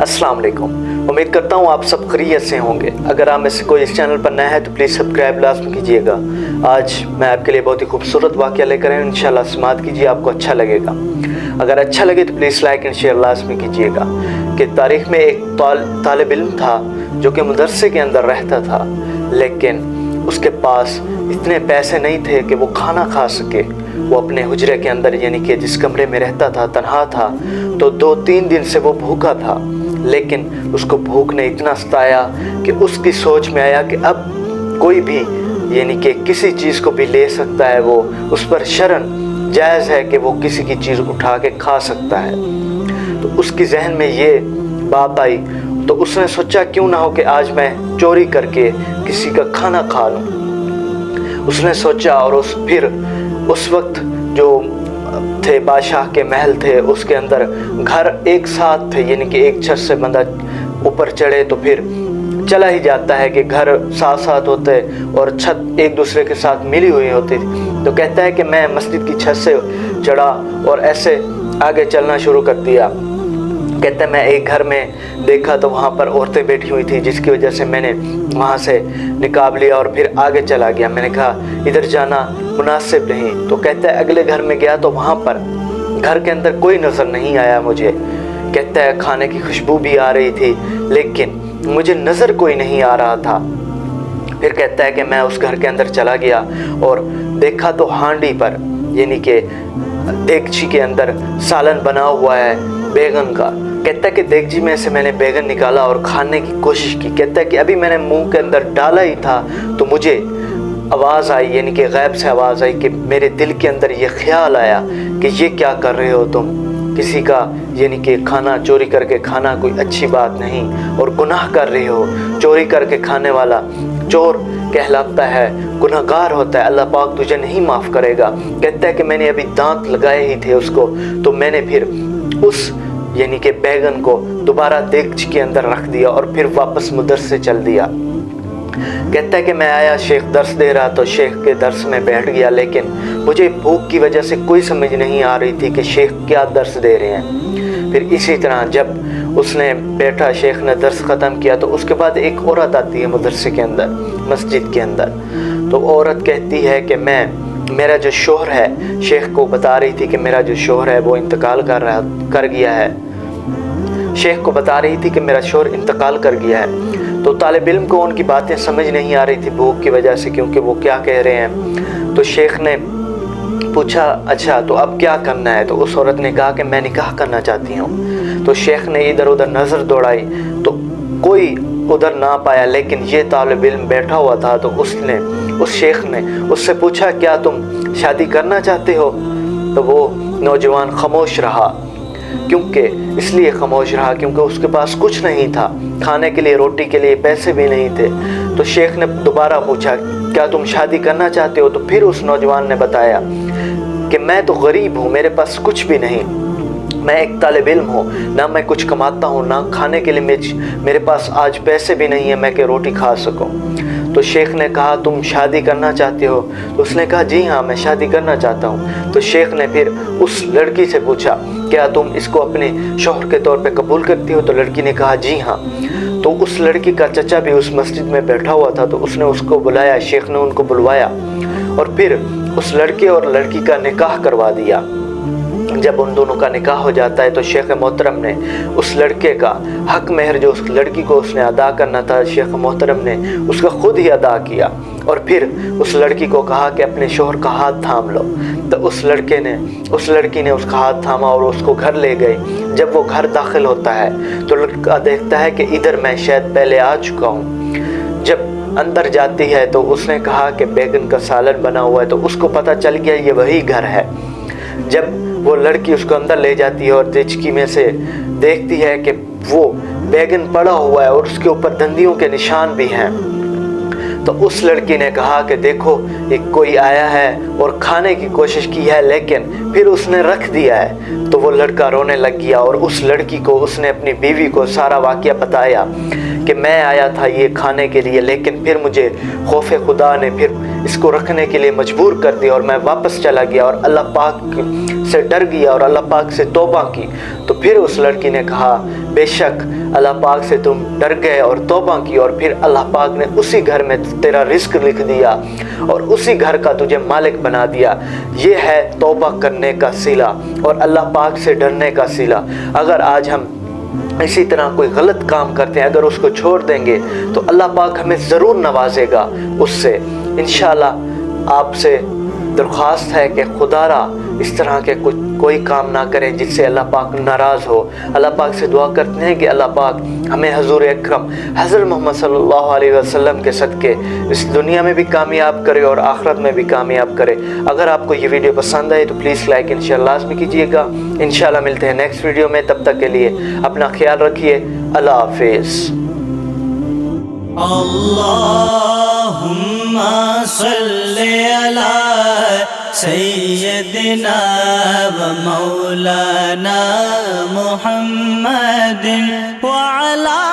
अस्सलाम वालेकुम। उम्मीद करता हूँ आप सब खैरियत से होंगे। अगर आप में से कोई इस चैनल पर नया है तो प्लीज़ सब्सक्राइब लाजमी कीजिएगा। आज मैं आपके लिए बहुत ही खूबसूरत वाक़या लेकर आया हूँ, इंशाल्लाह समाअत कीजिए, आपको अच्छा लगेगा। अगर अच्छा लगे तो प्लीज़ लाइक एंड शेयर लाजमी कीजिएगा। कि तारीख़ में एक तालिब इल्म था जो कि मदरसे के अंदर रहता था, लेकिन उसके पास इतने पैसे नहीं थे कि वो खाना खा सके। वो अपने हुजरे के अंदर यानी कि जिस कमरे में रहता था तन्हा था, तो 2-3 दिन से वो भूखा था। लेकिन उसको भूख ने इतना सताया कि उसकी सोच में आया कि अब कोई भी यानी कि किसी चीज़ को भी ले सकता है, वो उस पर शर्न जायज़ है कि वो किसी की चीज़ उठा के खा सकता है। तो उसकी जहन में ये बात आई, तो उसने सोचा क्यों ना हो कि आज मैं चोरी करके किसी का खाना खा लूँ। उसने सोचा और फिर उस वक्त जो थे बादशाह के महल थे, उसके अंदर घर एक साथ थे, यानी कि एक छत से बंदा ऊपर चढ़े तो फिर चला ही जाता है कि घर साथ साथ होते और छत एक दूसरे के साथ मिली हुई होती थी। तो कहता है कि मैं मस्जिद की छत से चढ़ा और ऐसे आगे चलना शुरू कर दिया। कहते हैं मैं एक घर में देखा तो वहाँ पर औरतें बैठी हुई थी, जिसकी वजह से मैंने वहाँ से निकाब लिया और फिर आगे चला गया। मैंने कहा इधर जाना मुनासिब नहीं। तो कहता है अगले घर में गया तो वहाँ पर घर के अंदर कोई नज़र नहीं आया मुझे। कहता है खाने की खुशबू भी आ रही थी, लेकिन मुझे नज़र कोई नहीं आ रहा था। फिर कहता है कि मैं उस घर के अंदर चला गया और देखा तो हांडी पर यानी कि देगची के अंदर सालन बना हुआ है बैगन का। कहता है कि देगची में से मैंने बैगन निकाला और खाने की कोशिश की। कहता है कि अभी मैंने मुंह के अंदर डाला ही था तो मुझे आवाज़ आई, यानी कि गैब से आवाज़ आई कि मेरे दिल के अंदर ये ख्याल आया कि ये क्या कर रहे हो तुम, किसी का यानी कि खाना चोरी करके खाना कोई अच्छी बात नहीं और गुनाह कर रहे हो। चोरी करके खाने वाला चोर कहलाता है, गुनहगार होता है, अल्लाह पाक तुझे नहीं माफ़ करेगा। कहता है कि मैंने अभी दांत लगाए ही थे उसको, तो मैंने फिर उस यानी कि बैगन को दोबारा देगची के अंदर रख दिया और फिर वापस मदरसे चल दिया। कहता है कि मैं आया, शेख दर्स दे रहा तो शेख के दर्स में बैठ गया, लेकिन मुझे भूख की वजह से कोई समझ नहीं आ रही थी कि शेख क्या दर्स दे रहे हैं। फिर इसी तरह जब उसने बैठा, शेख ने दर्स ख़त्म किया, तो उसके बाद एक औरत आती है मदरसे के अंदर, मस्जिद के अंदर। तो औरत कहती है कि मेरा जो शोहर है, शेख को बता रही थी कि मेरा जो शोहर है वो इंतकाल कर गया है। शेख को बता रही थी कि मेरा शोहर इंतकाल कर गया है। तो तालिब इल्म को उनकी बातें समझ नहीं आ रही थी भूख की वजह से, क्योंकि वो क्या कह रहे हैं। तो शेख ने पूछा अच्छा तो अब क्या करना है। तो उस औरत ने कहा कि मैं निकाह करना चाहती हूँ। तो शेख ने इधर उधर नज़र दौड़ाई तो कोई उधर ना पाया, लेकिन ये तालिब इल्म बैठा हुआ था। तो उस शेख ने उससे पूछा क्या तुम शादी करना चाहते हो। तो वो नौजवान खामोश रहा, क्योंकि इसलिए खामोश रहा क्योंकि उसके पास कुछ नहीं था, खाने के लिए रोटी के लिए पैसे भी नहीं थे। तो शेख ने दोबारा पूछा क्या तुम शादी करना चाहते हो। तो फिर उस नौजवान ने बताया कि मैं तो गरीब हूँ, मेरे पास कुछ भी नहीं, मैं एक तालिब इल्म हूँ, ना मैं कुछ कमाता हूँ, ना खाने के लिए मेरे पास आज पैसे भी नहीं है मैं कि रोटी खा सकूँ। तो शेख ने कहा तुम शादी करना चाहते हो। तो उसने कहा जी हाँ मैं शादी करना चाहता हूँ। तो शेख ने फिर उस लड़की से पूछा क्या तुम इसको अपने शौहर के तौर पे कबूल करती हो। तो लड़की ने कहा जी हाँ। तो उस लड़की का चचा भी उस मस्जिद में बैठा हुआ था, तो उसने उसको बुलाया, शेख ने उनको बुलवाया और फिर उस लड़के और लड़की का निकाह करवा दिया। जब उन दोनों का निकाह हो जाता है तो शेख मोहतरम ने उस लड़के का हक महर जो उस लड़की को उसने अदा करना था, शेख मोहतरम ने उसका खुद ही अदा किया और फिर उस लड़की को कहा कि अपने शोहर का हाथ थाम लो। तो उस लड़की ने उसका हाथ थामा और उसको घर ले गई। जब वो घर दाखिल होता है तो लड़का देखता है कि इधर मैं शायद पहले आ चुका हूँ। जब अंदर जाती है तो उसने कहा कि बैगन का सालन बना हुआ है, तो उसको पता चल गया ये वही घर है। जब वो लड़की उसको अंदर ले जाती है और देचकी में से देखती है कि वो बैगन पड़ा हुआ है और उसके ऊपर दंदियों के निशान भी हैं, तो उस लड़की ने कहा कि देखो एक कोई आया है और खाने की कोशिश की है लेकिन फिर उसने रख दिया है। तो वो लड़का रोने लग गया और उस लड़की को उसने अपनी बीवी को सारा वाक़या बताया कि मैं आया था ये खाने के लिए, लेकिन फिर मुझे खौफ खुदा ने फिर इसको रखने के लिए मजबूर कर दिया और मैं वापस चला गया और अल्लाह पाक سے ڈر گیا اور اللہ پاک سے توبہ کی، تو پھر اس لڑکی نے کہا بے شک اللہ پاک سے تم ڈر گئے اور توبہ کی، اور پھر اللہ پاک نے اسی گھر میں تیرا رزق لکھ دیا اور اسی گھر کا تجھے مالک بنا دیا۔ یہ ہے توبہ کرنے کا صلہ اور اللہ پاک سے ڈرنے کا صلہ۔ اگر آج ہم اسی طرح کوئی غلط کام کرتے ہیں، اگر اس کو چھوڑ دیں گے تو اللہ پاک ہمیں ضرور نوازے گا اس سے۔ انشاءاللہ آپ سے درخواست ہے کہ خدا را اس طرح کے کوئی کام نہ کریں جس سے اللہ پاک ناراض ہو۔ اللہ پاک سے دعا کرتے ہیں کہ اللہ پاک ہمیں حضور اکرم حضرت محمد صلی اللہ علیہ وسلم کے صدقے اس دنیا میں بھی کامیاب کرے اور آخرت میں بھی کامیاب کرے۔ اگر آپ کو یہ ویڈیو پسند آئے تو پلیز لائک انشاءاللہ لازمی کیجیے گا۔ انشاءاللہ ملتے ہیں نیکسٹ ویڈیو میں، تب تک کے لیے اپنا خیال رکھیے۔ اللہ حافظ۔ اللہم صلی علی سیدنا و مولانا محمد وعلی